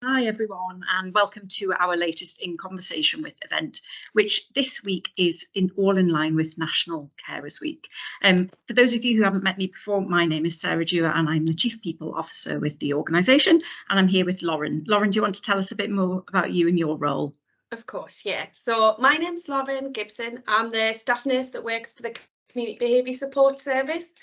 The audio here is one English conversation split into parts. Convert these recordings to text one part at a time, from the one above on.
Hi everyone, and welcome to our latest In Conversation With event, which this week is all in line with National Carers Week. For those of you who haven't met me before, my name is Sarah Dewar and I'm the Chief People Officer with the organisation, and I'm here with Lauren. Lauren, do you want to tell us a bit more about you and your role? Of course, yeah. So my name's Lauren Gibson. I'm the staff nurse that works for the Community Behaviour Support Service.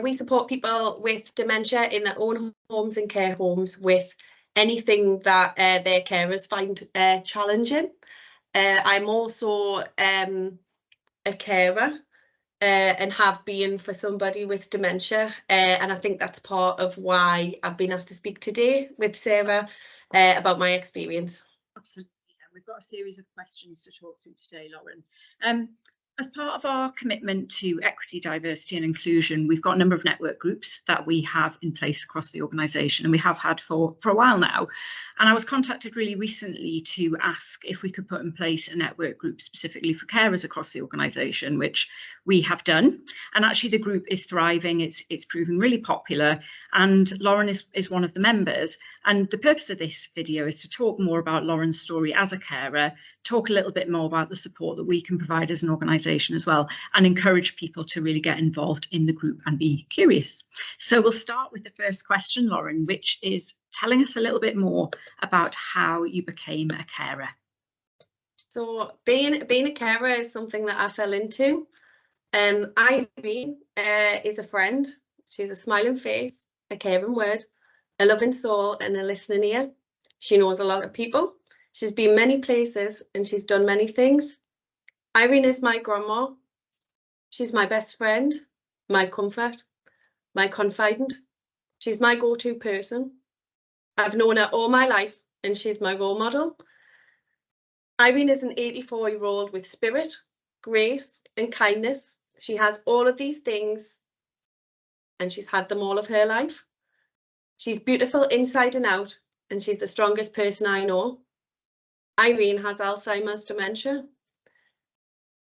We support people with dementia in their own homes and care homes with anything that their carers find challenging. I'm also a carer and have been for somebody with dementia. And I think that's part of why I've been asked to speak today with Sarah about my experience. Absolutely. We've got a series of questions to talk through today, Lauren. As part of our commitment to equity, diversity and inclusion, we've got a number of network groups that we have in place across the organisation, and we have had for a while now. And I was contacted really recently to ask if we could put in place a network group specifically for carers across the organisation, which we have done. And actually the group is thriving, it's proving really popular, and Lauren is one of the members. And the purpose of this video is to talk more about Lauren's story as a carer, talk a little bit more about the support that we can provide as an organisation as well, and encourage people to really get involved in the group and be curious. So we'll start with the first question, Lauren, which is telling us a little bit more about how you became a carer. So being a carer is something that I fell into. Irene is a friend. She's a smiling face, a caring word, a loving soul and a listening ear. She knows a lot of people. She's been many places and she's done many things. Irene is my grandma. She's my best friend, my comfort, my confidant. She's my go-to person. I've known her all my life and she's my role model. Irene is an 84-year-old with spirit, grace and kindness. She has all of these things and she's had them all of her life. She's beautiful inside and out and she's the strongest person I know. Irene has Alzheimer's dementia.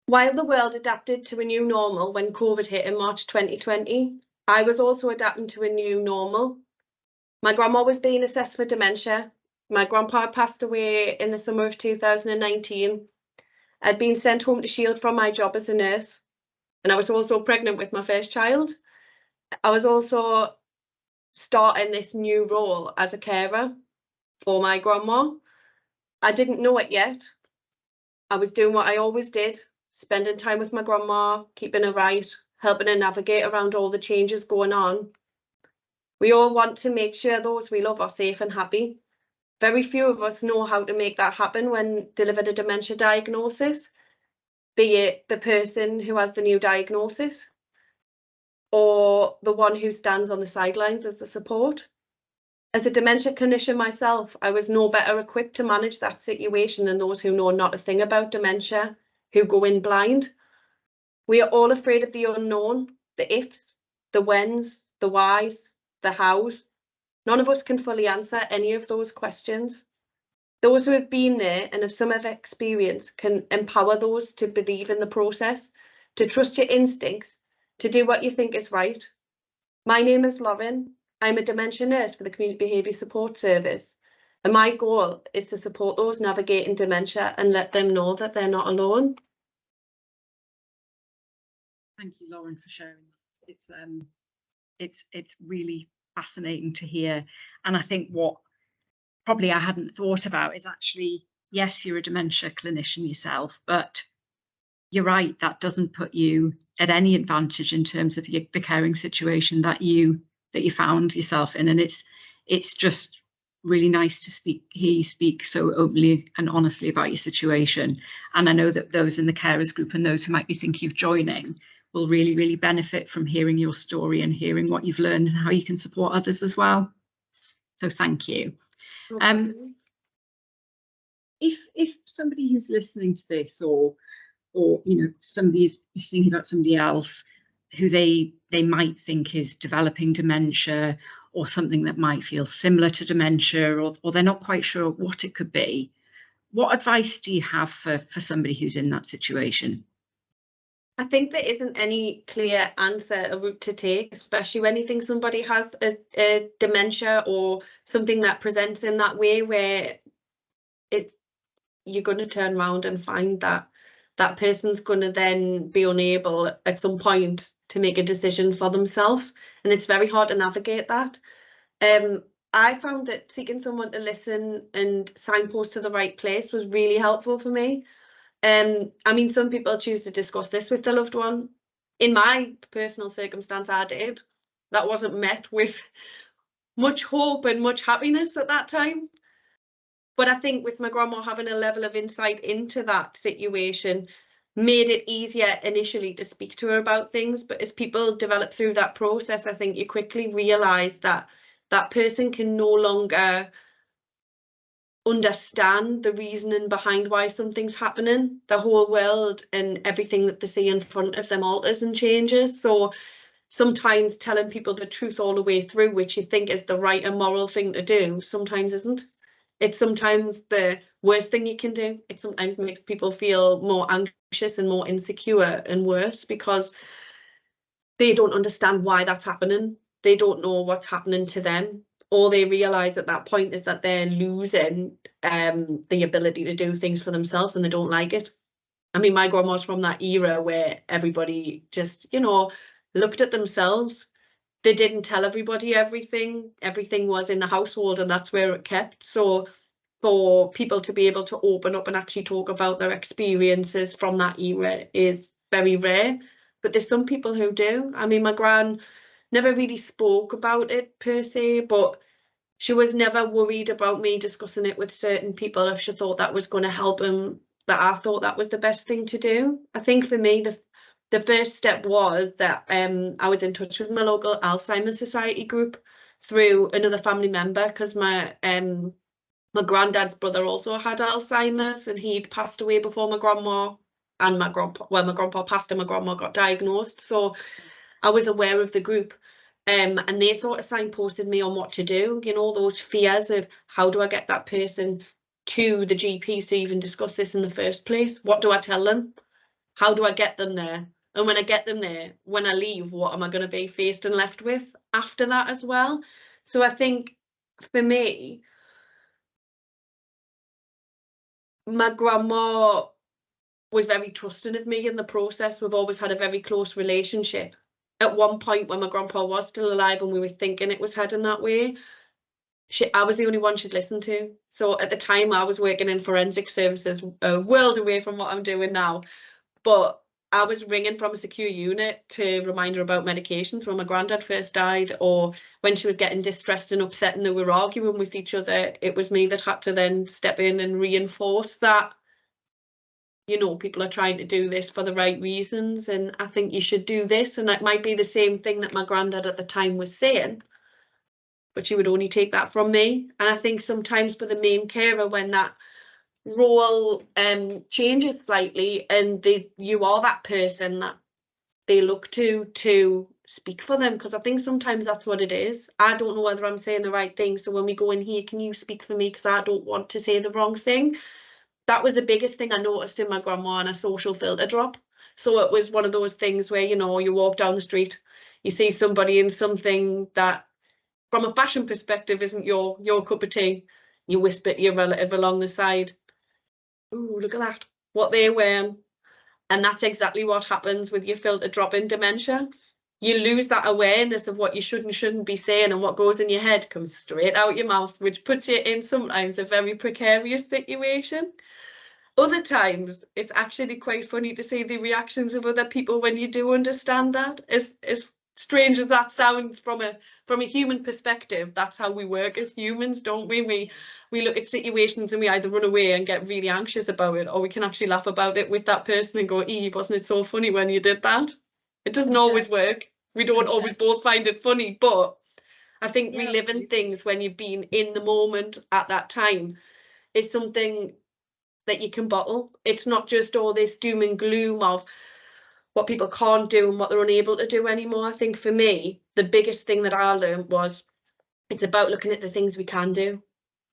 While the world adapted to a new normal when COVID hit in March 2020, I was also adapting to a new normal. My grandma was being assessed for dementia. My grandpa passed away in the summer of 2019. I'd been sent home to Shield from my job as a nurse, and I was also pregnant with my first child. I was also starting this new role as a carer for my grandma. I didn't know it yet. I was doing what I always did, spending time with my grandma, keeping her right, helping her navigate around all the changes going on. We all want to make sure those we love are safe and happy. Very few of us know how to make that happen when delivered a dementia diagnosis, be it the person who has the new diagnosis or the one who stands on the sidelines as the support. As a dementia clinician myself, I was no better equipped to manage that situation than those who know not a thing about dementia, who go in blind. We are all afraid of the unknown, the ifs, the whens, the whys, the hows. None of us can fully answer any of those questions. Those who have been there and have some of experience can empower those to believe in the process, to trust your instincts, to do what you think is right. My name is Lauren. I'm a dementia nurse for the Community Behaviour Support Service, and my goal is to support those navigating dementia and let them know that they're not alone. Thank you, Lauren, for sharing that. It's really fascinating to hear, and I think what probably I hadn't thought about is actually, yes, you're a dementia clinician yourself, but you're right, that doesn't put you at any advantage in terms of the caring situation that you found yourself in. And it's just really nice to hear you speak so openly and honestly about your situation. And I know that those in the carers group and those who might be thinking of joining will really, really benefit from hearing your story and hearing what you've learned and how you can support others as well. So thank you. If somebody who's listening to this or somebody is thinking about somebody else who they might think is developing dementia or something that might feel similar to dementia, or they're not quite sure what it could be, what advice do you have for somebody who's in that situation? I think there isn't any clear answer, a route to take, especially when you think somebody has a dementia or something that presents in that way, where you're going to turn around and find that that person's going to then be unable at some point to make a decision for themselves, and it's very hard to navigate that. I found that seeking someone to listen and signpost to the right place was really helpful for me. I mean, some people choose to discuss this with their loved one. In my personal circumstance, I did. That wasn't met with much hope and much happiness at that time. But I think with my grandma having a level of insight into that situation made it easier initially to speak to her about things. But as people develop through that process, I think you quickly realise that that person can no longer understand the reasoning behind why something's happening. The whole world and everything that they see in front of them alters and changes. So sometimes telling people the truth all the way through, which you think is the right and moral thing to do, sometimes isn't. It's sometimes the worst thing you can do. It sometimes makes people feel more anxious and more insecure and worse, because they don't understand why that's happening. They don't know what's happening to them. All they realise at that point is that they're losing the ability to do things for themselves, and they don't like it. I mean, my grandma's from that era where everybody just, you know, looked at themselves. They didn't tell everybody everything. Everything was in the household, and that's where it kept. So for people to be able to open up and actually talk about their experiences from that era is very rare. But there's some people who do. I mean, my gran never really spoke about it per se, but she was never worried about me discussing it with certain people if she thought that was going to help them, that I thought that was the best thing to do. I think for me, the first step was that I was in touch with my local Alzheimer Society group through another family member, because my granddad's brother also had Alzheimer's, and he'd passed away before my grandma and my grandpa. Well, my grandpa passed and my grandma got diagnosed. So I was aware of the group. And they sort of signposted me on what to do, you know, those fears of how do I get that person to the GP to even discuss this in the first place? What do I tell them? How do I get them there? And when I get them there, when I leave, what am I going to be faced and left with after that as well? So I think for me, my grandma was very trusting of me in the process. We've always had a very close relationship. At one point when my grandpa was still alive and we were thinking it was heading that way, I was the only one she'd listen to. So at the time I was working in forensic services, a world away from what I'm doing now. But I was ringing from a secure unit to remind her about medications when my granddad first died, or when she was getting distressed and upset and they were arguing with each other. It was me that had to then step in and reinforce that, you know, people are trying to do this for the right reasons, and I think you should do this. And that might be the same thing that my granddad at the time was saying, but she would only take that from me. And I think sometimes for the main carer, when that role changes slightly and you are that person that they look to speak for them, because I think sometimes that's what it is. I don't know whether I'm saying the right thing, so when we go in here, can you speak for me, because I don't want to say the wrong thing. That was the biggest thing I noticed in my grandma, and a social filter drop. So it was one of those things where, you know, you walk down the street, you see somebody in something that from a fashion perspective isn't your cup of tea, you whisper to your relative along the side, "Ooh, look at that, what they're wearing." And that's exactly what happens with your filter drop in dementia. You lose that awareness of what you should and shouldn't be saying, and what goes in your head comes straight out your mouth, which puts you in sometimes a very precarious situation. Other times, it's actually quite funny to see the reactions of other people when you do understand that. As strange as that sounds from a human perspective, that's how we work as humans, don't we? We look at situations and we either run away and get really anxious about it, or we can actually laugh about it with that person and go, "Eve, wasn't it so funny when you did that?" It doesn't always work. We don't always both find it funny, but I think reliving things when you've been in the moment at that time is something that you can bottle. It's not just all this doom and gloom of what people can't do and what they're unable to do anymore. I think for me, the biggest thing that I learned was it's about looking at the things we can do,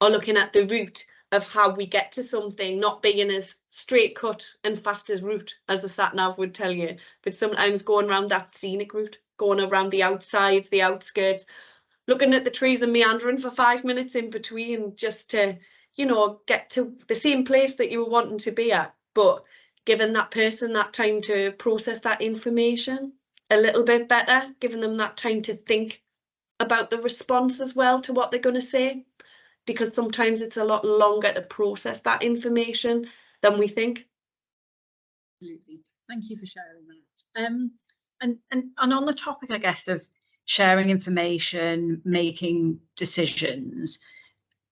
or looking at the route of how we get to something not being as straight cut and fast as route as the sat nav would tell you, but sometimes going around that scenic route, going around the outsides, the outskirts, looking at the trees and meandering for 5 minutes in between just to, you know, get to the same place that you were wanting to be at, but giving that person that time to process that information a little bit better, giving them that time to think about the response as well to what they're going to say, because sometimes it's a lot longer to process that information than we think. Absolutely. Thank you for sharing that. And on the topic, I guess, of sharing information, making decisions,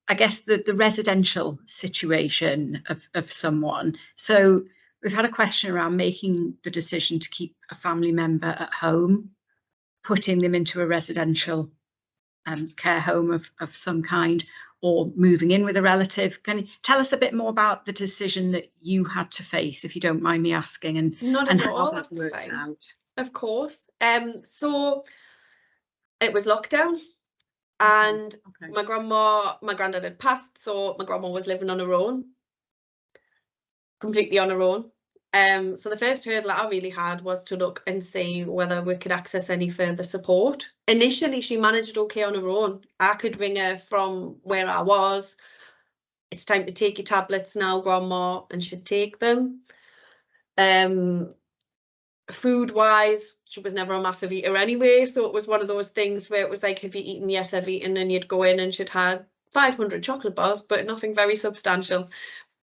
I guess the residential situation of someone. So we've had a question around making the decision to keep a family member at home, putting them into a residential care home of some kind, or moving in with a relative. Can you tell us a bit more about the decision that you had to face, if you don't mind me asking, and Not and at how all, that that's worked fine. out? Of course. So it was lockdown, and Okay. my granddad had passed, so my grandma was living on her own, completely on her own. So the first hurdle that I really had was to look and see whether we could access any further support. Initially, she managed okay on her own. I could ring her from where I was. It's time to take your tablets now, Grandma, and she'd take them. Food wise, she was never a massive eater anyway, so it was one of those things where it was like, have you eaten? Yes, I've eaten. And you'd go in and she'd had 500 chocolate bars, but nothing very substantial,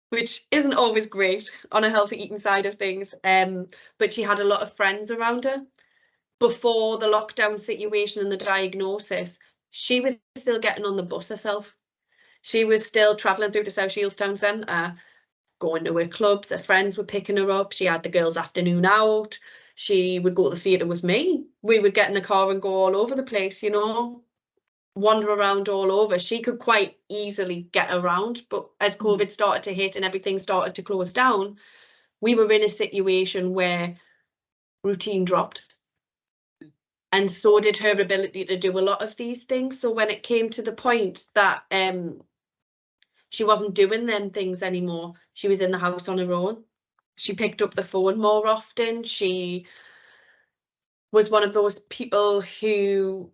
which isn't always great on a healthy eating side of things. But she had a lot of friends around her. Before the lockdown situation and the diagnosis, she was still getting on the bus herself. She was still travelling through to South Shields Town Centre, going to her clubs. Her friends were picking her up. She had the girls' afternoon out. She would go to the theatre with me. We would get in the car and go all over the place, you know, wander around all over. She could quite easily get around, but as COVID started to hit and everything started to close down, we were in a situation where routine dropped. And so did her ability to do a lot of these things. So when it came to the point that she wasn't doing them things anymore, she was in the house on her own. She picked up the phone more often. She was one of those people who,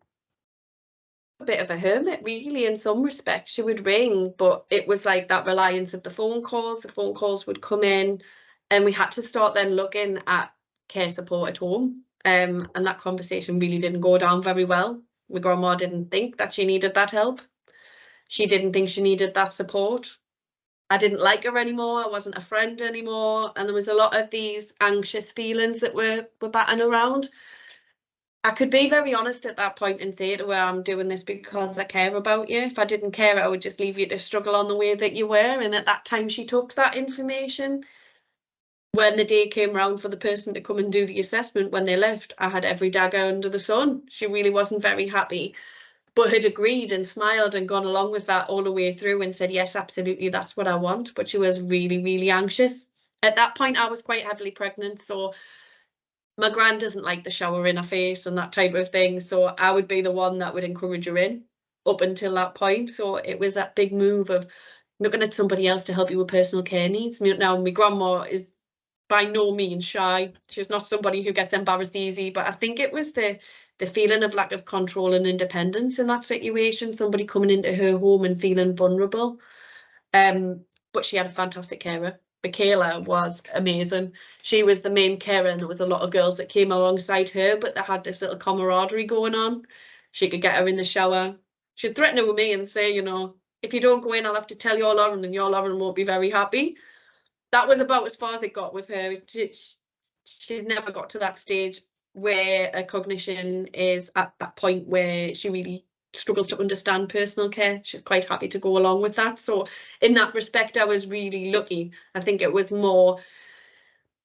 a bit of a hermit really in some respects. She would ring, but it was like that reliance of the phone calls. The phone calls would come in, and we had to start then looking at care support at home. And that conversation really didn't go down very well. My grandma didn't think that she needed that help. She didn't think she needed that support. I didn't like her anymore. I wasn't a friend anymore. And there was a lot of these anxious feelings that were batting around. I could be very honest at that point and say to her, I'm doing this because I care about you. If I didn't care, I would just leave you to struggle on the way that you were. And at that time, she took that information. When the day came round for the person to come and do the assessment, when they left, I had every dagger under the sun. She really wasn't very happy, but had agreed and smiled and gone along with that all the way through and said, yes, absolutely, that's what I want. But she was really, really anxious. At that point, I was quite heavily pregnant, so my gran doesn't like the shower in her face and that type of thing. So I would be the one that would encourage her in up until that point. So it was that big move of looking at somebody else to help you with personal care needs. Now, my grandma is by no means shy. She's not somebody who gets embarrassed easy, but I think it was the feeling of lack of control and independence in that situation, somebody coming into her home and feeling vulnerable. But she had a fantastic carer. Michaela was amazing. She was the main carer, and there was a lot of girls that came alongside her, but they had this little camaraderie going on. She could get her in the shower. She'd threaten her with me and say, you know, if you don't go in, I'll have to tell your Lauren, and your Lauren won't be very happy. That was about as far as it got with her. She'd never got to that stage where her cognition is at that point where she really struggles to understand personal care. She's quite happy to go along with that. So in that respect, I was really lucky. I think it was more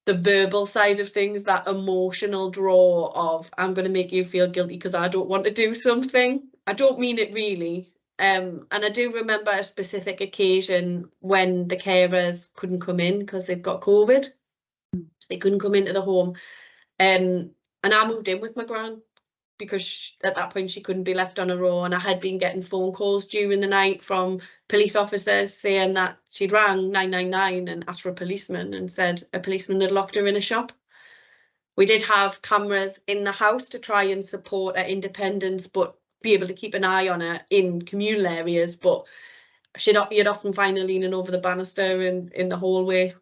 the verbal side of things, that emotional draw of, I'm going to make you feel guilty because I don't want to do something. I don't mean it really. And I do remember a specific occasion when the carers couldn't come in because they've got COVID. They couldn't come into the home. And I moved in with my gran. because at that point she couldn't be left on her own. I had been getting phone calls during the night from police officers saying that she'd rang 999 and asked for a policeman and said a policeman had locked her in a shop. We did have cameras in the house to try and support her independence, but be able to keep an eye on her in communal areas. But you'd often find her leaning over the banister in the hallway,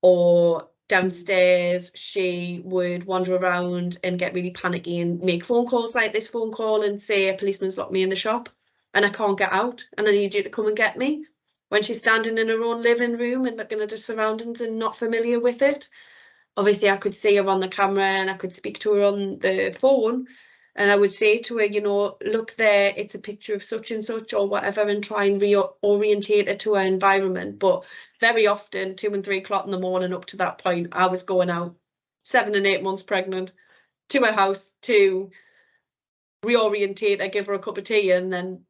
or downstairs she would wander around and get really panicky and make phone calls like this phone call and say, a policeman's locked me in the shop and I can't get out and I need you to come and get me. When she's standing in her own living room and looking at her surroundings and not familiar with it. Obviously I could see her on the camera and I could speak to her on the phone, and I would say to her, you know, look there, it's a picture of such and such or whatever, and try and reorientate her to her environment. But very often, 2 and 3 o'clock in the morning up to that point, I was going out, 7 and 8 months pregnant, to her house to reorientate her, give her a cup of tea and then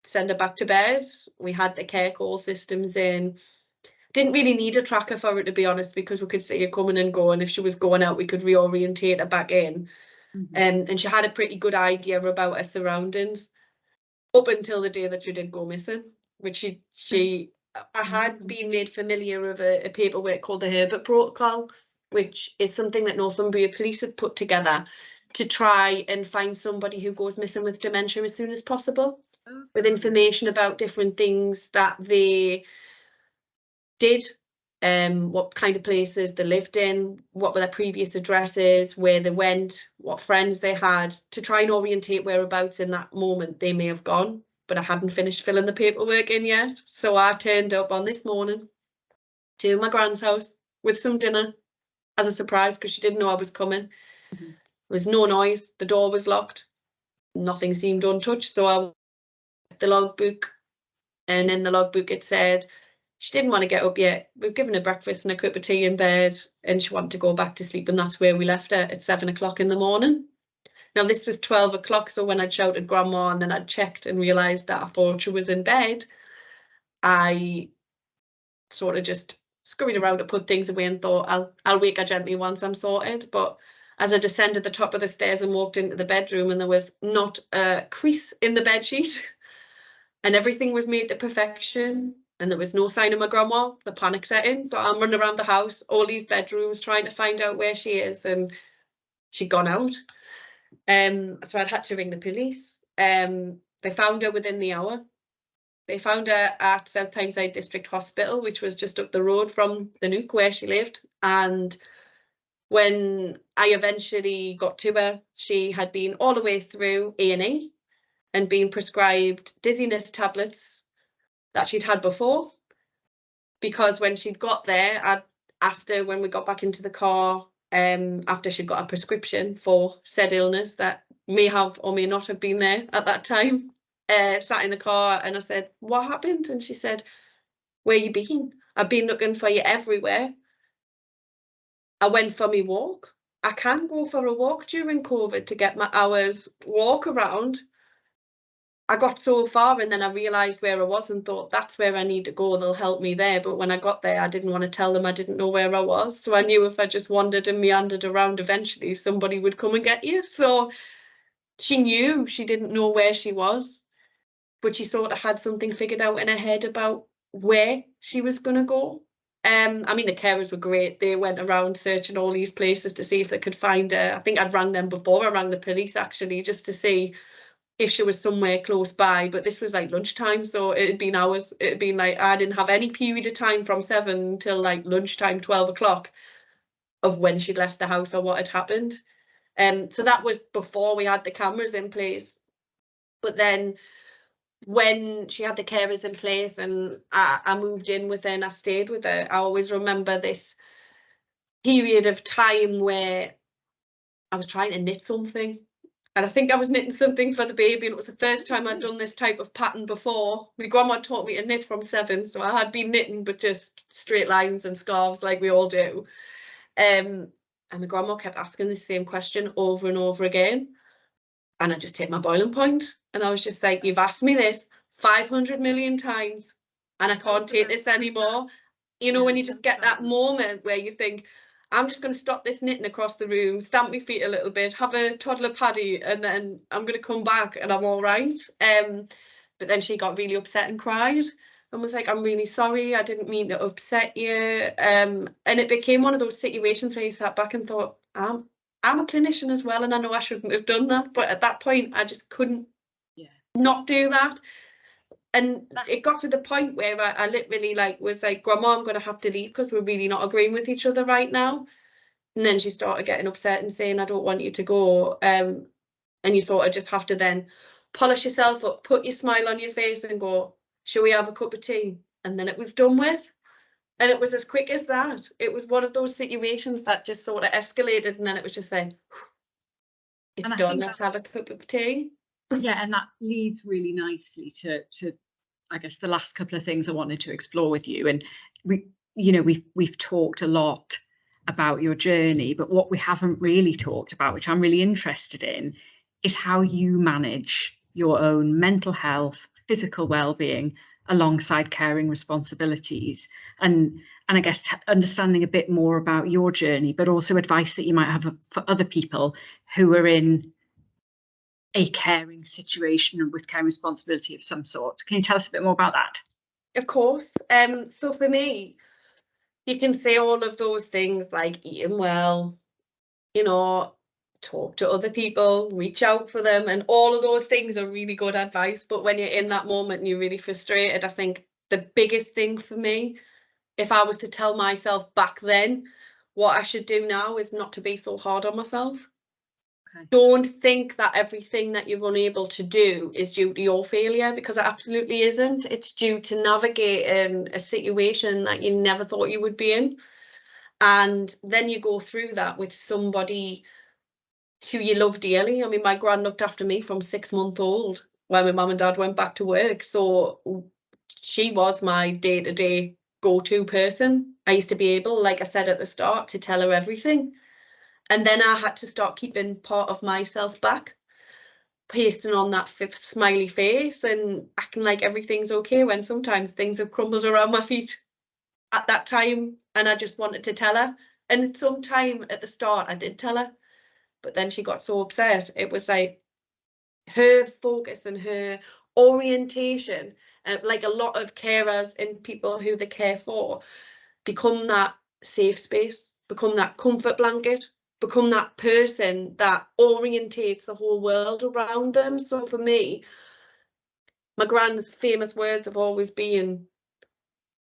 send her back to bed. We had the care call systems in. Didn't really need a tracker for her, to be honest, because we could see her coming and going. If she was going out, we could reorientate her back in. And she had a pretty good idea about her surroundings up until the day that she did go missing, which I had been made familiar of a paperwork called the Herbert Protocol, which is something that Northumbria Police had put together to try and find somebody who goes missing with dementia as soon as possible, with information about different things that they did, what kind of places they lived in, what were their previous addresses, where they went, what friends they had, to try and orientate whereabouts in that moment they may have gone. But I hadn't finished filling the paperwork in yet, so I turned up on this morning to my grand's house with some dinner as a surprise, because she didn't know I was coming. There was no noise, the door was locked, nothing seemed untouched, so I the logbook, and in the logbook it said she didn't want to get up yet. We've given her breakfast and a cup of tea in bed, and she wanted to go back to sleep, and that's where we left her, at 7 o'clock in the morning. Now this was 12 o'clock, so when I'd shouted grandma and then I'd checked and realised that I thought she was in bed, I sort of just scurried around to put things away and thought I'll wake her gently once I'm sorted. But as I descended the top of the stairs and walked into the bedroom, and there was not a crease in the bedsheet and everything was made to perfection, and there was no sign of my grandma, the panic set in. So I'm running around the house, all these bedrooms, trying to find out where she is, and she'd gone out. So I'd had to ring the police. They found her within the hour. They found her at South Tyneside District Hospital, which was just up the road from the Nook where she lived. And when I eventually got to her, she had been all the way through A&E and been prescribed dizziness tablets that she'd had before, because when she'd got there, I'd asked her when we got back into the car, after she'd got a prescription for said illness that may have or may not have been there at that time, sat in the car, and I said, what happened? And she said, where you been? I've been looking for you everywhere. I went for my walk. I can go for a walk during COVID to get my hours walk around. I got so far and then I realised where I was and thought, that's where I need to go, they'll help me there. But when I got there, I didn't want to tell them I didn't know where I was. So I knew if I just wandered and meandered around, eventually somebody would come and get you. So she knew she didn't know where she was, but she sort of had something figured out in her head about where she was going to go. I mean, the carers were great. They went around searching all these places to see if they could find her. I think I'd rang them before. I rang the police, actually, just to see if she was somewhere close by, but this was like lunchtime, so it had been hours. It had been like, I didn't have any period of time from 7 till like lunchtime, 12 o'clock, of when she'd left the house or what had happened. So that was before we had the cameras in place. But then when she had the carers in place and I moved in with her and I stayed with her, I always remember this period of time where I was trying to knit something. And I think I was knitting something for the baby, and it was the first time I'd done this type of pattern before. My grandma taught me to knit from 7, so I had been knitting, but just straight lines and scarves like we all do. And my grandma kept asking the same question over and over again. And I just hit my boiling point. And I was just like, you've asked me this 500 million times, and I can't take this anymore. You know, when you just get that moment where you think, I'm just going to stop this knitting across the room, stamp my feet a little bit, have a toddler paddy, and then I'm going to come back and I'm all right. But then she got really upset and cried and was like, I'm really sorry, I didn't mean to upset you. And it became one of those situations where you sat back and thought, I'm a clinician as well, and I know I shouldn't have done that. But at that point, I just couldn't not do that. And it got to the point where I literally was like, Grandma, I'm going to have to leave because we're really not agreeing with each other right now. And then she started getting upset and saying, I don't want you to go. And you sort of just have to then polish yourself up, put your smile on your face and go, shall we have a cup of tea? And then it was done with. And it was as quick as that. It was one of those situations that just sort of escalated. And then it was just like, it's done, let's have a cup of tea. Yeah, and that leads really nicely to I guess the last couple of things I wanted to explore with you. And we've talked a lot about your journey, but what we haven't really talked about, which I'm really interested in, is how you manage your own mental health, physical well-being alongside caring responsibilities, and I guess understanding a bit more about your journey, but also advice that you might have for other people who are in a caring situation with care responsibility of some sort. Can you tell us a bit more about that? Of course. So for me, you can say all of those things like eating well, talk to other people, reach out for them, and all of those things are really good advice. But when you're in that moment and you're really frustrated, I think the biggest thing for me, if I was to tell myself back then what I should do now, is not to be so hard on myself. Okay. Don't think that everything that you're unable to do is due to your failure, because it absolutely isn't. It's due to navigating a situation that you never thought you would be in. And then you go through that with somebody who you love dearly. I mean, my gran looked after me from 6 months old when my mum and dad went back to work. So she was my day-to-day go-to person. I used to be able, like I said at the start, to tell her everything. And then I had to start keeping part of myself back, pasting on that smiley face and acting like everything's okay when sometimes things have crumbled around my feet at that time. And I just wanted to tell her. And sometime at the start, I did tell her. But then she got so upset. It was like her focus and her orientation, like a lot of carers and people who they care for, become that safe space, become that comfort blanket, become that person that orientates the whole world around them. So for me, my gran's famous words have always been,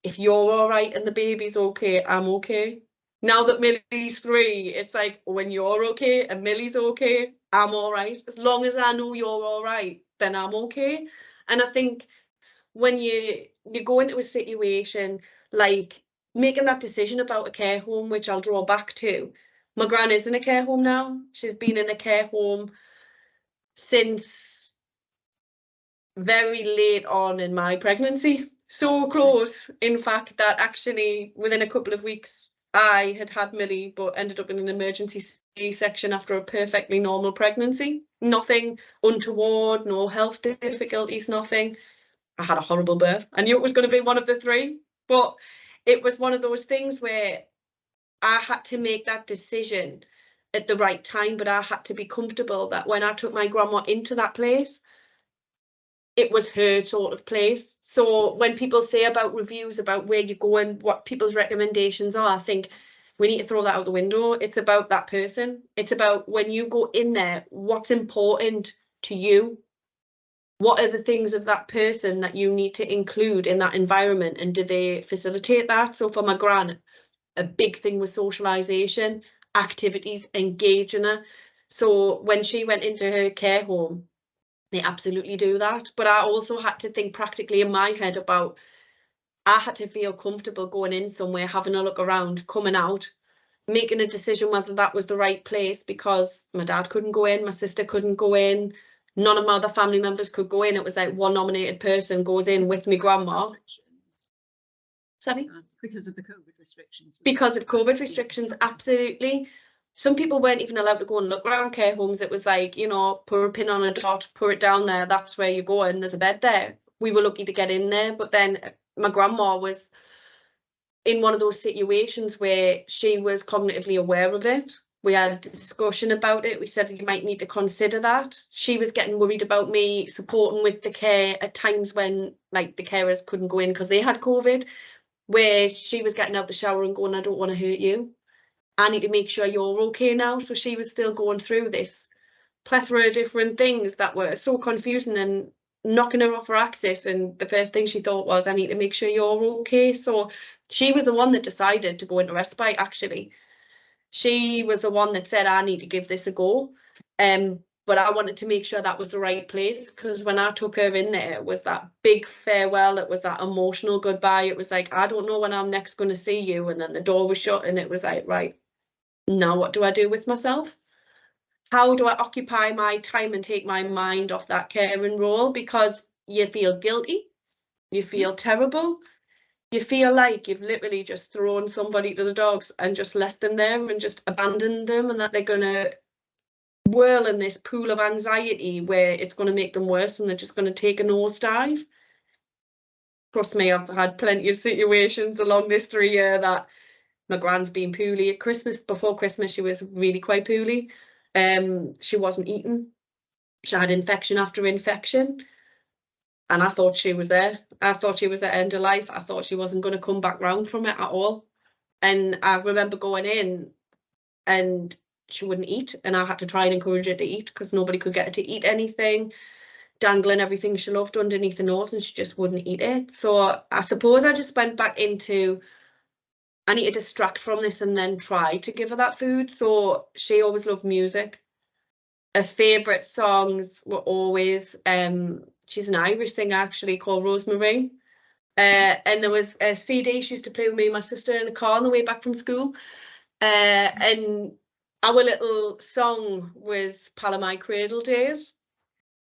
if you're all right and the baby's okay, I'm okay. Now that Millie's 3, it's like, when you're okay and Millie's okay, I'm all right. As long as I know you're all right, then I'm okay. And I think when you go into a situation like making that decision about a care home, which I'll draw back to, my gran is in a care home now. She's been in a care home since very late on in my pregnancy. So close, in fact, that actually within a couple of weeks, I had Millie, but ended up in an emergency C-section after a perfectly normal pregnancy. Nothing untoward, no health difficulties, nothing. I had a horrible birth. I knew it was going to be one of the 3, but it was one of those things where I had to make that decision at the right time, but I had to be comfortable that when I took my grandma into that place, it was her sort of place. So when people say about reviews, about where you go and what people's recommendations are, I think we need to throw that out the window. It's about that person. It's about when you go in there, what's important to you? What are the things of that person that you need to include in that environment, and do they facilitate that? So for my gran, a big thing was socialisation, activities, engaging her. So when she went into her care home, they absolutely do that. But I also had to think practically in my head about, I had to feel comfortable going in somewhere, having a look around, coming out, making a decision whether that was the right place, because my dad couldn't go in, my sister couldn't go in, none of my other family members could go in. It was like one nominated person goes in with me grandma. Sorry? Because of the COVID restrictions. Because of COVID restrictions, absolutely. Some people weren't even allowed to go and look around care homes. It was like, put a pin on a dot, put it down there, that's where you go, and there's a bed there. We were lucky to get in there. But then my grandma was in one of those situations where she was cognitively aware of it. We had a discussion about it. We said you might need to consider that. She was getting worried about me supporting with the care at times when like the carers couldn't go in because they had COVID, where she was getting out the shower and going, I don't want to hurt you. I need to make sure you're okay now. So she was still going through this plethora of different things that were so confusing and knocking her off her axis. And the first thing she thought was, I need to make sure you're okay. So she was the one that decided to go into respite, actually. She was the one that said, I need to give this a go. But I wanted to make sure that was the right place, because when I took her in there, it was that big farewell. It was that emotional goodbye. It was like, I don't know when I'm next going to see you. And then the door was shut and it was like, right, now what do I do with myself? How do I occupy my time and take my mind off that caring role? Because you feel guilty, you feel terrible, you feel like you've literally just thrown somebody to the dogs and just left them there and just abandoned them, and that they're going to whirl in this pool of anxiety where it's going to make them worse and they're just going to take a nosedive. Trust me, I've had plenty of situations along this 3 year that my gran's been poorly at Christmas. Before Christmas, she was really quite poorly. She wasn't eating. She had infection after infection. And I thought she was there. I thought she was at end of life. I thought she wasn't going to come back round from it at all. And I remember going in and she wouldn't eat. And I had to try and encourage her to eat because nobody could get her to eat anything, dangling everything she loved underneath her nose, and she just wouldn't eat it. So I suppose I just went back into, I need to distract from this and then try to give her that food. So she always loved music. Her favourite songs were always, she's an Irish singer actually called Rosemary. And there was a CD she used to play with me and my sister in the car on the way back from school. And our little song was Palomai Cradle Days.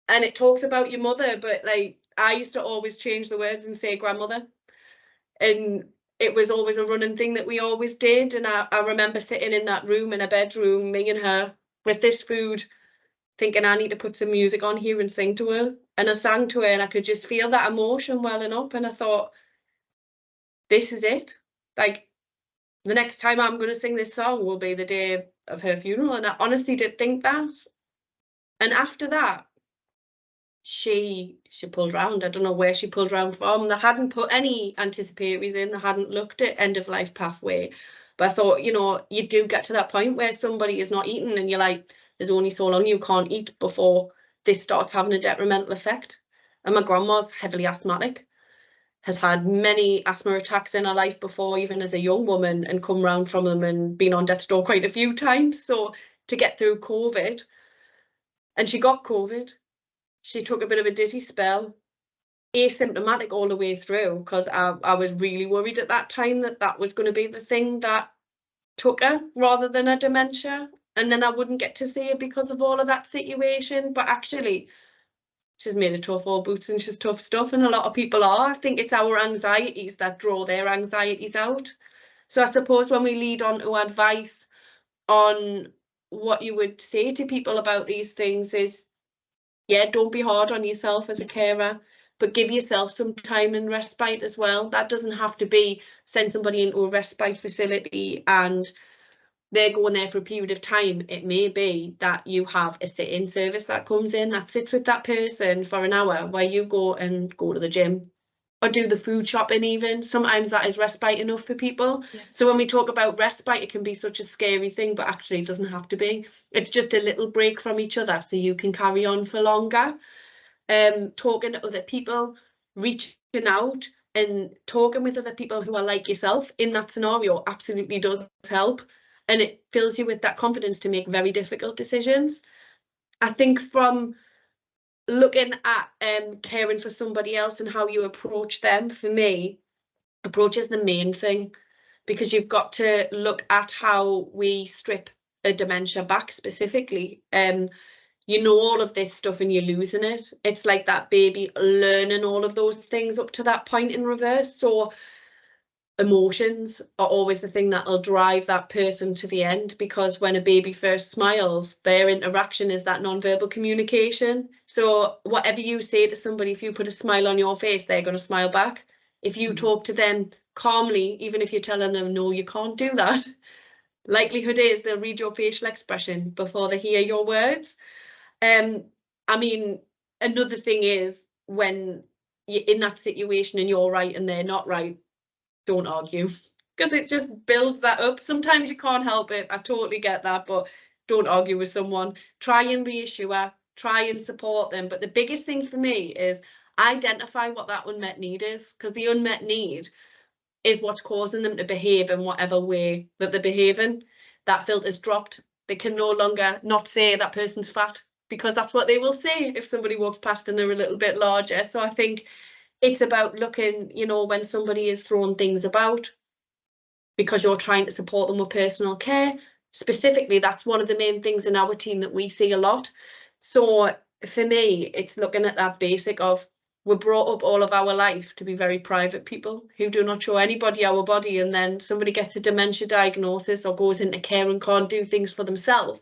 And it talks about your mother, but like I used to always change the words and say grandmother. And it was always a running thing that we always did. And I remember sitting in that room, in a bedroom, me and her with this food, thinking I need to put some music on here and sing to her. And I sang to her and I could just feel that emotion welling up. And I thought, this is it. Like, the next time I'm going to sing this song will be the day of her funeral. And I honestly did think that. And after that, she pulled round. I don't know where she pulled round from. They hadn't put any anticipatories in. They hadn't looked at end of life pathway. But I thought, you know, you do get to that point where somebody is not eating and you're like, there's only so long you can't eat before this starts having a detrimental effect. And my grandma's heavily asthmatic, has had many asthma attacks in her life before, even as a young woman, and come round from them and been on death's door quite a few times. So to get through COVID, and she got COVID, she took a bit of a dizzy spell, asymptomatic all the way through, because I was really worried at that time that that was going to be the thing that took her rather than a dementia. And then I wouldn't get to see her because of all of that situation. But actually, she's made of tough old boots and she's tough stuff. And a lot of people are. I think it's our anxieties that draw their anxieties out. So I suppose when we lead on to advice on what you would say to people about these things is, yeah, don't be hard on yourself as a carer, but give yourself some time and respite as well. That doesn't have to be send somebody into a respite facility and they're going there for a period of time. It may be that you have a sit-in service that comes in that sits with that person for an hour where you go to the gym or do the food shopping even. Sometimes that is respite enough for people. Yeah. So when we talk about respite, it can be such a scary thing, but actually it doesn't have to be. It's just a little break from each other so you can carry on for longer. Talking to other people, reaching out and talking with other people who are like yourself in that scenario absolutely does help. And it fills you with that confidence to make very difficult decisions. I think from looking at caring for somebody else and how you approach them, for me, approach is the main thing, because you've got to look at how we strip a dementia back specifically. You know all of this stuff and you're losing it. It's like that baby learning all of those things up to that point in reverse. So emotions are always the thing that'll drive that person to the end, because when a baby first smiles, their interaction is that non-verbal communication. So whatever you say to somebody, if you put a smile on your face, they're going to smile back. If you talk to them calmly, even if you're telling them, no, you can't do that, likelihood is they'll read your facial expression before they hear your words. I mean, another thing is when you're in that situation and you're right and they're not right, don't argue, because it just builds that up. Sometimes you can't help it. I totally get that, but don't argue with someone. Try and reassure, try and support them. But the biggest thing for me is identify what that unmet need is, because the unmet need is what's causing them to behave in whatever way that they're behaving. That filter's dropped. They can no longer not say that person's fat, because that's what they will say if somebody walks past and they're a little bit larger. So I think it's about looking, you know, when somebody is throwing things about because you're trying to support them with personal care. Specifically, that's one of the main things in our team that we see a lot. So for me, it's looking at that basic of, we're brought up all of our life to be very private people who do not show anybody our body, and then somebody gets a dementia diagnosis or goes into care and can't do things for themselves.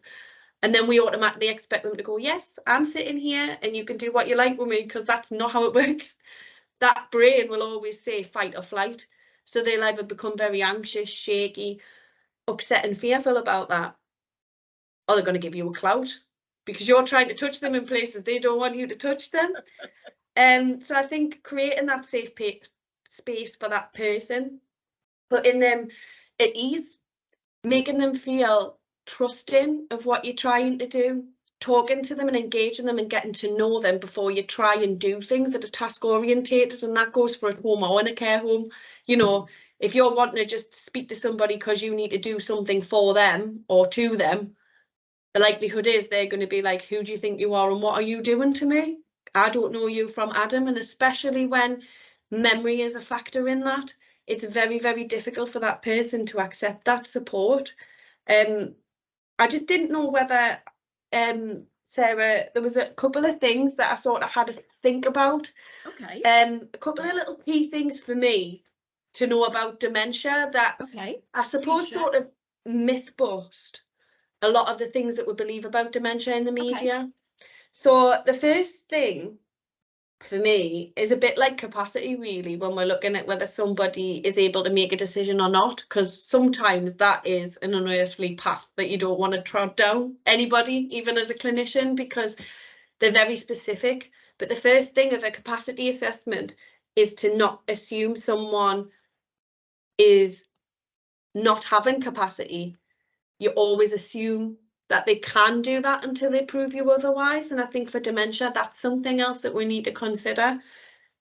And then we automatically expect them to go, yes, I'm sitting here and you can do what you like with me, because that's not how it works. That brain will always say fight or flight. So they'll either become very anxious, shaky, upset and fearful about that, or they're going to give you a clout because you're trying to touch them in places they don't want you to touch them. So I think creating that safe space for that person, putting them at ease, making them feel trusting of what you're trying to do, talking to them and engaging them and getting to know them before you try and do things that are task orientated. And that goes for a home or in a care home. You know, if you're wanting to just speak to somebody because you need to do something for them or to them, the likelihood is they're going to be like, who do you think you are and what are you doing to me? I don't know you from Adam. And especially when memory is a factor in that, it's very, very difficult for that person to accept that support. I just didn't know whether, Sarah, there was a couple of things that I sort of had to think about. Okay. A couple of little key things for me to know about dementia that I suppose sort of myth bust a lot of the things that we believe about dementia in the media. So the first thing for me is a bit like capacity, really, when we're looking at whether somebody is able to make a decision or not, because sometimes that is an unearthly path that you don't want to trod down, anybody, even as a clinician, because they're very specific. But the first thing of a capacity assessment is to not assume someone is not having capacity. You always assume that they can do that until they prove you otherwise. And I think for dementia, that's something else that we need to consider.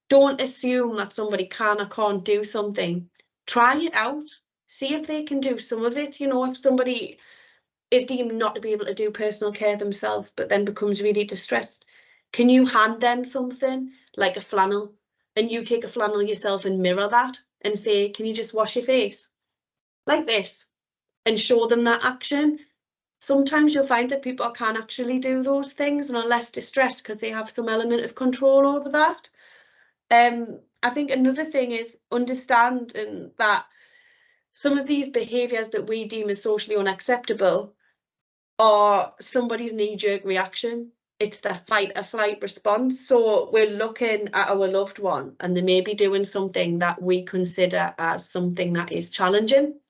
Don't assume that somebody can or can't do something. Try it out. See if they can do some of it. You know, if somebody is deemed not to be able to do personal care themselves, but then becomes really distressed, can you hand them something like a flannel? And you take a flannel yourself and mirror that and say, can you just wash your face like this? And show them that action. Sometimes you'll find that people can actually do those things and are less distressed because they have some element of control over that. I think another thing is understanding that some of these behaviours that we deem as socially unacceptable are somebody's knee-jerk reaction. It's their fight or flight response. So we're looking at our loved one and they may be doing something that we consider as something that is challenging.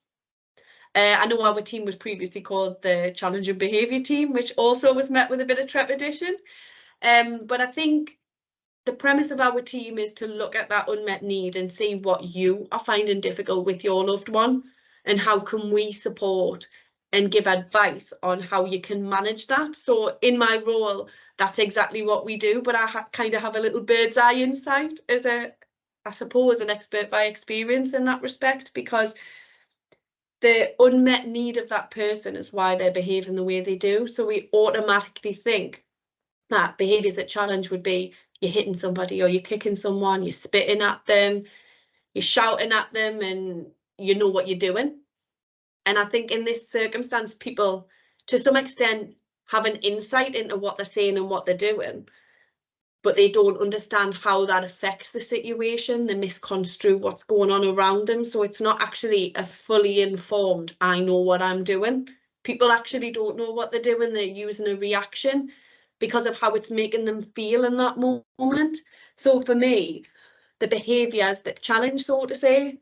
I know our team was previously called the Challenging Behaviour Team, which also was met with a bit of trepidation. But I think the premise of our team is to look at that unmet need and see what you are finding difficult with your loved one and how can we support and give advice on how you can manage that. So in my role, that's exactly what we do, but I kind of have a little bird's eye insight as I suppose, an expert by experience in that respect, because the unmet need of that person is why they're behaving the way they do. So we automatically think that behaviours that challenge would be you're hitting somebody or you're kicking someone, you're spitting at them, you're shouting at them, and you know what you're doing. And I think in this circumstance, people, to some extent, have an insight into what they're saying and what they're doing, but they don't understand how that affects the situation. They misconstrue what's going on around them. So it's not actually a fully informed, I know what I'm doing. People actually don't know what they're doing. They're using a reaction because of how it's making them feel in that moment. So for me, the behaviours that challenge, so to say,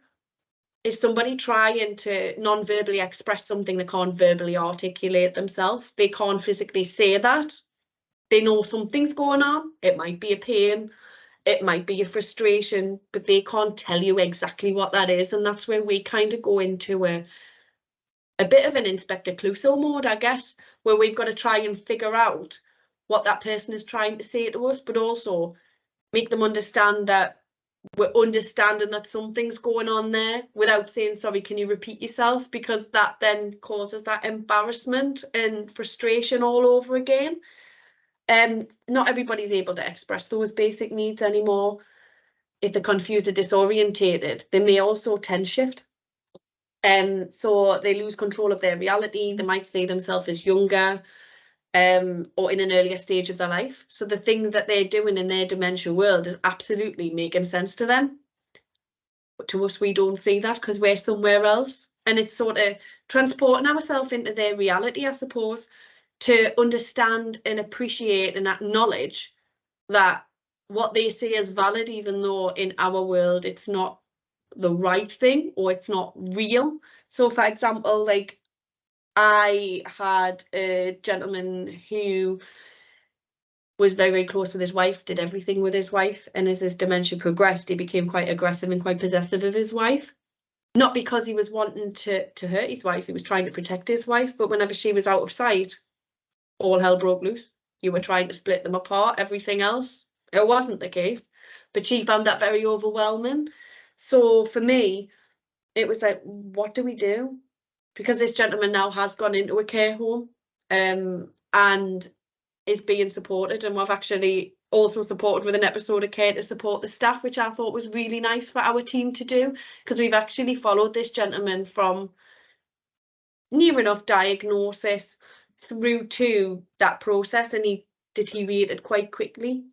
is somebody trying to non-verbally express something they can't verbally articulate themselves. They can't physically say that. They know something's going on. It might be a pain, it might be a frustration, but they can't tell you exactly what that is. And that's where we kind of go into a bit of an Inspector Clouseau mode, I guess, where we've got to try and figure out what that person is trying to say to us, but also make them understand that we're understanding that something's going on there without saying, sorry, can you repeat yourself? Because that then causes that embarrassment and frustration all over again. Not everybody's able to express those basic needs anymore. If they're confused or disorientated, they may also tense shift. So they lose control of their reality. They might see themselves as younger, or in an earlier stage of their life. So the thing that they're doing in their dementia world is absolutely making sense to them. But to us, we don't see that because we're somewhere else. And it's sort of transporting ourselves into their reality, I suppose, to understand and appreciate and acknowledge that what they say is valid, even though in our world it's not the right thing or it's not real. So for example, like I had a gentleman who was very, very close with his wife, did everything with his wife, and as his dementia progressed, he became quite aggressive and quite possessive of his wife. Not because he was wanting to hurt his wife, he was trying to protect his wife, but whenever she was out of sight, all hell broke loose. You were trying to split them apart, everything else. It wasn't the case, but she found that very overwhelming. So for me, it was like, what do we do? Because this gentleman now has gone into a care home, and is being supported, and we've actually also supported with an episode of care to support the staff, which I thought was really nice for our team to do, because we've actually followed this gentleman from near enough diagnosis through to that process, and he deteriorated quite quickly.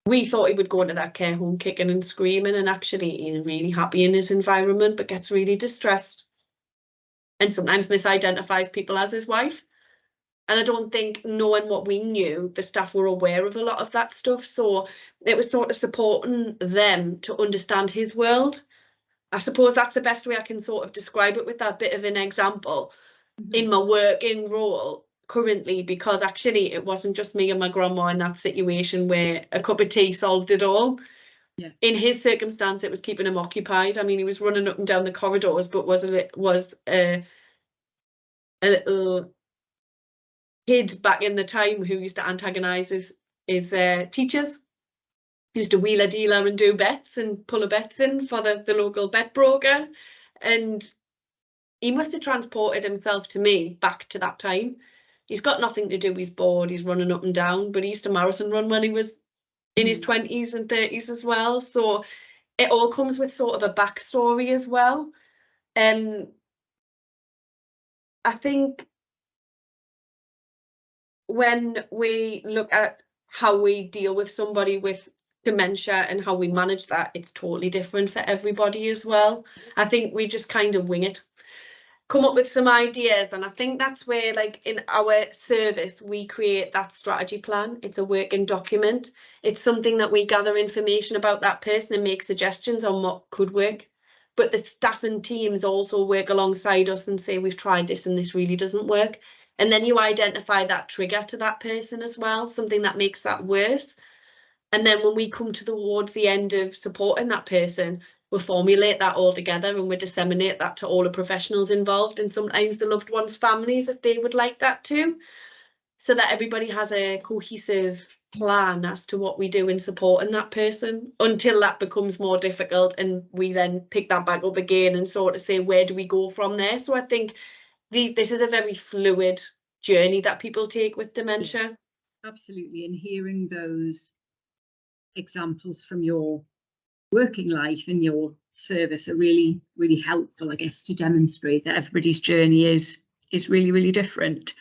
We thought he would go into that care home kicking and screaming, and actually he's really happy in his environment, but gets really distressed and sometimes misidentifies people as his wife. And I don't think, knowing what we knew, the staff were aware of a lot of that stuff. So it was sort of supporting them to understand his world. I suppose that's the best way I can sort of describe it, with that bit of an example in my working role currently, because actually it wasn't just me and my grandma in that situation where a cup of tea solved it all. Yeah. In his circumstance, it was keeping him occupied. I mean, he was running up and down the corridors, but was a little kid back in the time who used to antagonise his teachers. He used to wheeler dealer and do bets and pull a bets in for the local bet broker. And he must have transported himself to me back to that time. He's got nothing to do, he's bored, he's running up and down, but he used to marathon run when he was in his 20s and 30s as well. So it all comes with sort of a backstory as well. I think when we look at how we deal with somebody with dementia and how we manage that, it's totally different for everybody as well. I think we just kind of wing it, come up with some ideas, and I think that's where, like in our service, we create that strategy plan. It's a working document. It's something that we gather information about that person and make suggestions on what could work. But the staff and teams also work alongside us and say, we've tried this and this really doesn't work. And then you identify that trigger to that person as well, something that makes that worse. And then when we come towards the end of supporting that person, we formulate that all together and we disseminate that to all the professionals involved, and sometimes the loved ones' families if they would like that too, so that everybody has a cohesive plan as to what we do in supporting that person, until that becomes more difficult and we then pick that back up again and sort of say, where do we go from there? So I think this is a very fluid journey that people take with dementia. Yeah, absolutely. And hearing those examples from your working life and your service are really, really helpful, I guess, to demonstrate that everybody's journey is really, really different.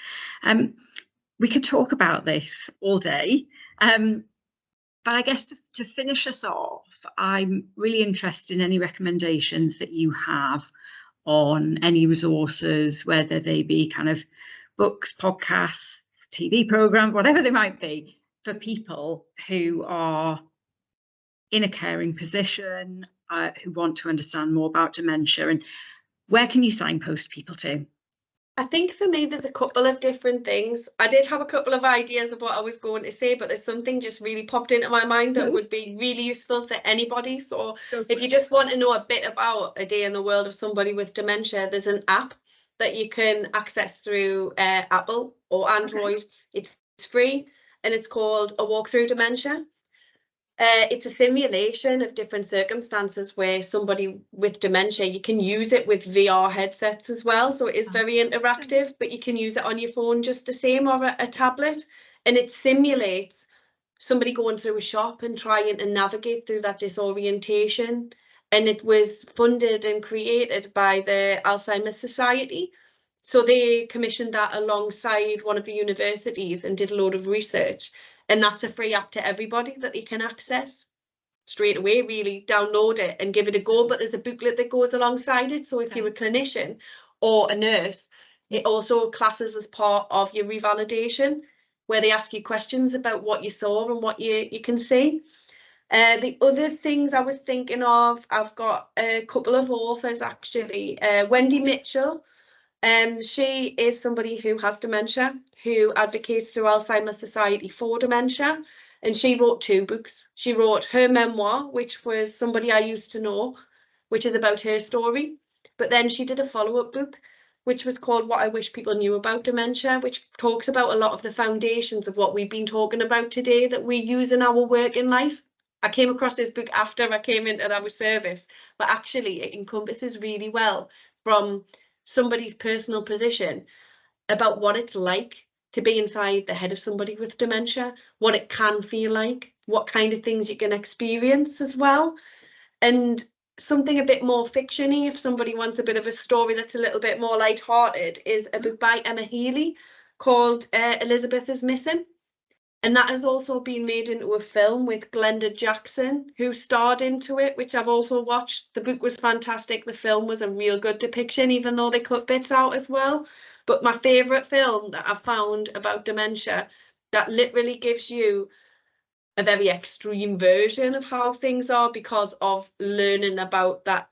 We could talk about this all day, but I guess to finish us off, I'm really interested in any recommendations that you have on any resources, whether they be kind of books, podcasts, TV programs, whatever they might be, for people who are in a caring position who want to understand more about dementia, and where can you signpost people to? I think for me, there's a couple of different things. I did have a couple of ideas of what I was going to say, but there's something just really popped into my mind that would be really useful for anybody. So if you just want to know a bit about a day in the world of somebody with dementia, there's an app that you can access through Apple or Android. Okay. It's free and it's called A Walk Through Dementia. It's a simulation of different circumstances where somebody with dementia, you can use it with VR headsets as well. So it is very interactive, but you can use it on your phone just the same, or a tablet. And it simulates somebody going through a shop and trying to navigate through that disorientation. And it was funded and created by the Alzheimer Society. So they commissioned that alongside one of the universities and did a load of research. And that's a free app to everybody that they can access straight away, really. Download it and give it a go. But there's a booklet that goes alongside it. So if you're a clinician or a nurse, it also classes as part of your revalidation, where they ask you questions about what you saw and what you can see. The other things I was thinking of, I've got a couple of authors actually. Wendy Mitchell. She is somebody who has dementia, who advocates through Alzheimer's Society for dementia, and she wrote 2 books. She wrote her memoir, which was Somebody I Used to Know, which is about her story, but then she did a follow-up book, which was called What I Wish People Knew About Dementia, which talks about a lot of the foundations of what we've been talking about today that we use in our work in life. I came across this book after I came into our service, but actually it encompasses really well from somebody's personal position about what it's like to be inside the head of somebody with dementia, what it can feel like, what kind of things you can experience as well. And something a bit more fictiony, if somebody wants a bit of a story that's a little bit more lighthearted, is a book by Emma Healey called Elizabeth is Missing. And that has also been made into a film with Glenda Jackson, who starred into it, which I've also watched. The book was fantastic. The film was a real good depiction, even though they cut bits out as well. But my favourite film that I've found about dementia, that literally gives you a very extreme version of how things are because of learning about that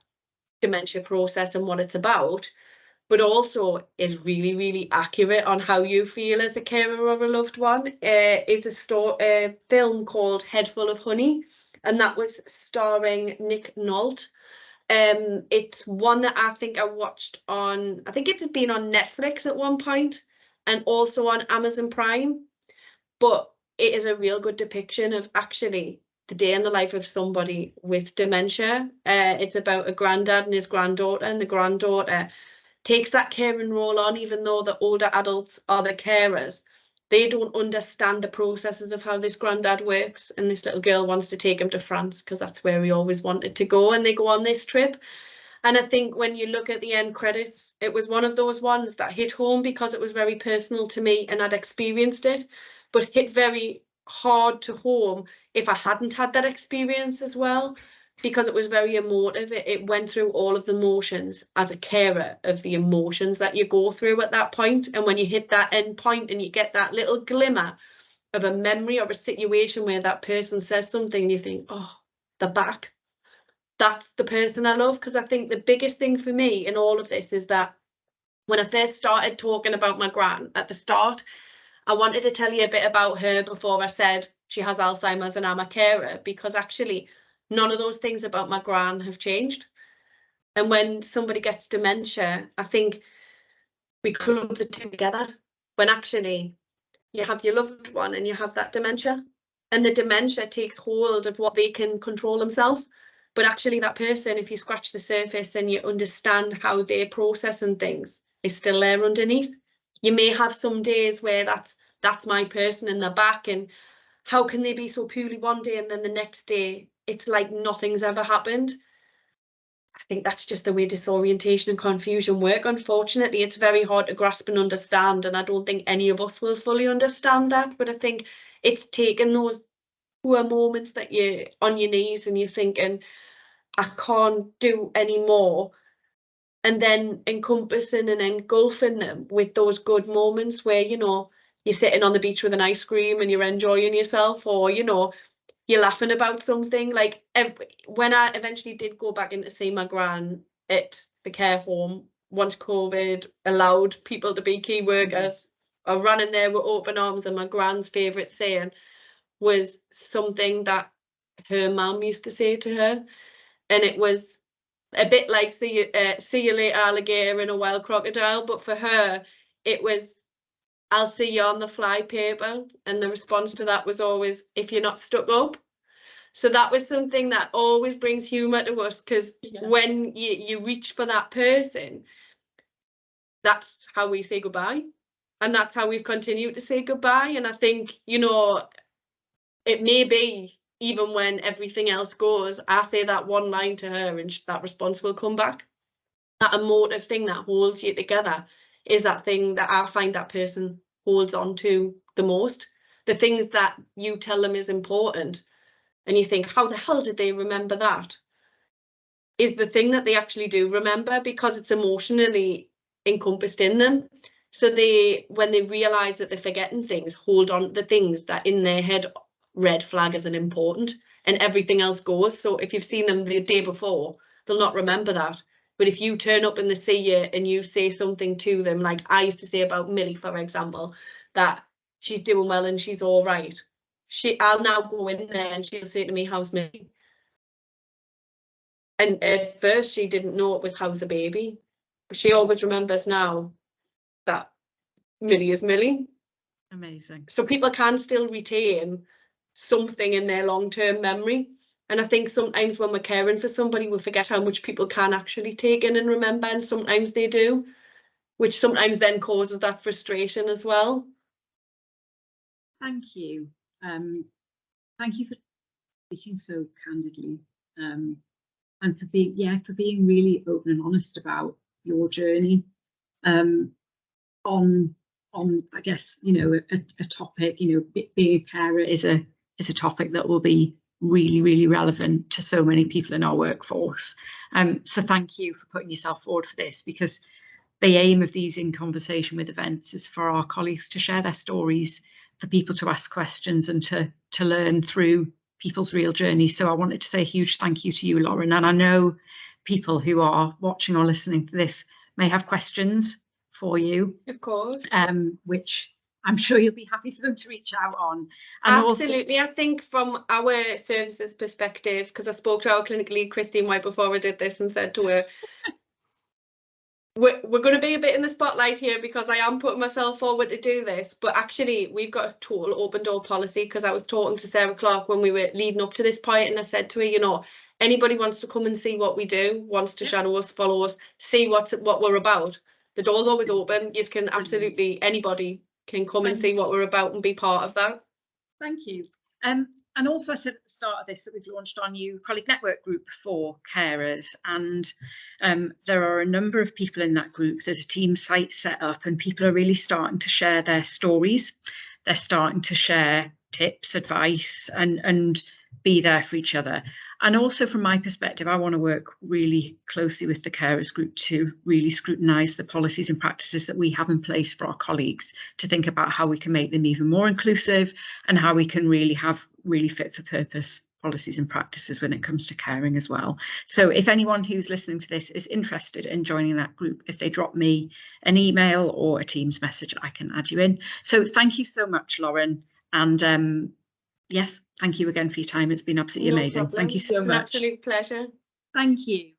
dementia process and what it's about, but also is really, really accurate on how you feel as a carer of a loved one, is a film called Head Full of Honey, and that was starring Nick Nolte. It's one that I think I watched on, I think it's been on Netflix at one point, and also on Amazon Prime, but it is a real good depiction of actually the day in the life of somebody with dementia. It's about a granddad and his granddaughter, and the granddaughter takes that caring role on, even though the older adults are the carers. They don't understand the processes of how this granddad works, and this little girl wants to take him to France because that's where he always wanted to go, and they go on this trip. And I think when you look at the end credits, it was one of those ones that hit home because it was very personal to me and I'd experienced it, but hit very hard to home if I hadn't had that experience as well, because it was very emotive. It went through all of the motions as a carer of the emotions that you go through at that point. And when you hit that end point and you get that little glimmer of a memory or a situation where that person says something, you think, oh, they're back. That's the person I love. Because I think the biggest thing for me in all of this is that when I first started talking about my gran at the start, I wanted to tell you a bit about her before I said she has Alzheimer's and I'm a carer, because actually none of those things about my gran have changed. And when somebody gets dementia, I think we clump the two together, when actually you have your loved one and you have that dementia, and the dementia takes hold of what they can control themselves. But actually that person, if you scratch the surface and you understand how they're processing things, is still there underneath. You may have some days where that's my person in the back, and how can they be so poorly one day and then the next day it's like nothing's ever happened. I think that's just the way disorientation and confusion work. Unfortunately, it's very hard to grasp and understand, and I don't think any of us will fully understand that. But I think it's taken those poor moments that you're on your knees and you're thinking, I can't do any more, and then encompassing and engulfing them with those good moments where, you know, you're sitting on the beach with an ice cream and you're enjoying yourself, or, you know, you're laughing about something. Like when I eventually did go back in to see my gran at the care home, once COVID allowed people to be key workers, I ran in there with open arms, and my gran's favourite saying was something that her mum used to say to her, and it was a bit like see you later alligator in a wild crocodile, but for her it was I'll see you on the fly paper, and the response to that was always if you're not stuck up. So that was something that always brings humour to us, because when you reach for that person, that's how we say goodbye, and that's how we've continued to say goodbye. And I think, you know, it may be even when everything else goes, I say that one line to her and that response will come back. That emotive thing that holds you together is that thing that I find that person holds on to the most. The things that you tell them is important, and you think, how the hell did they remember that? Is the thing that they actually do remember, because it's emotionally encompassed in them. So they, when they realise that they're forgetting things, hold on to the things that in their head red flag as an important, and everything else goes. So if you've seen them the day before, they'll not remember that. But if you turn up and they see you and you say something to them, like I used to say about Millie, for example, that she's doing well and she's all right. I'll now go in there and she'll say to me, how's Millie? And at first she didn't know it was how's the baby. But she always remembers now that Millie is Millie. Amazing. So people can still retain something in their long-term memory. And I think sometimes when we're caring for somebody, we forget how much people can actually take in and remember, and sometimes they do, which sometimes then causes that frustration as well. Thank you. Thank you for speaking so candidly, and for being really open and honest about your journey on I guess, you know, a topic, you know, being a carer is a topic that will be really, really relevant to so many people in our workforce. So thank you for putting yourself forward for this, because the aim of these In Conversation with events is for our colleagues to share their stories, for people to ask questions, and to learn through people's real journeys. So I wanted to say a huge thank you to you, Lauren. And I know people who are watching or listening to this may have questions for you. Of course. Which I'm sure you'll be happy for them to reach out on. And absolutely. I think from our services perspective, because I spoke to our clinical lead, Christine, right before I did this, and said to her, we're going to be a bit in the spotlight here because I am putting myself forward to do this, but actually we've got a total open door policy, because I was talking to Sarah Clark when we were leading up to this point, and I said to her, you know, anybody wants to come and see what we do, wants to shadow us, follow us, see what we're about, the door's always open. You can absolutely, anybody can come and see what we're about and be part of that. Thank you. And also I said at the start of this that we've launched our new colleague network group for carers, and there are a number of people in that group. There's a team site set up, and people are really starting to share their stories. They're starting to share tips, advice, and be there for each other. And also from my perspective, I want to work really closely with the carers group to really scrutinise the policies and practices that we have in place for our colleagues, to think about how we can make them even more inclusive, and how we can really have really fit for purpose policies and practices when it comes to caring as well. So if anyone who's listening to this is interested in joining that group, if they drop me an email or a Teams message, I can add you in. So thank you so much, Lauren. And yes, thank you again for your time. It's been absolutely amazing. Problem. Thank you so much. It's an absolute pleasure. Thank you.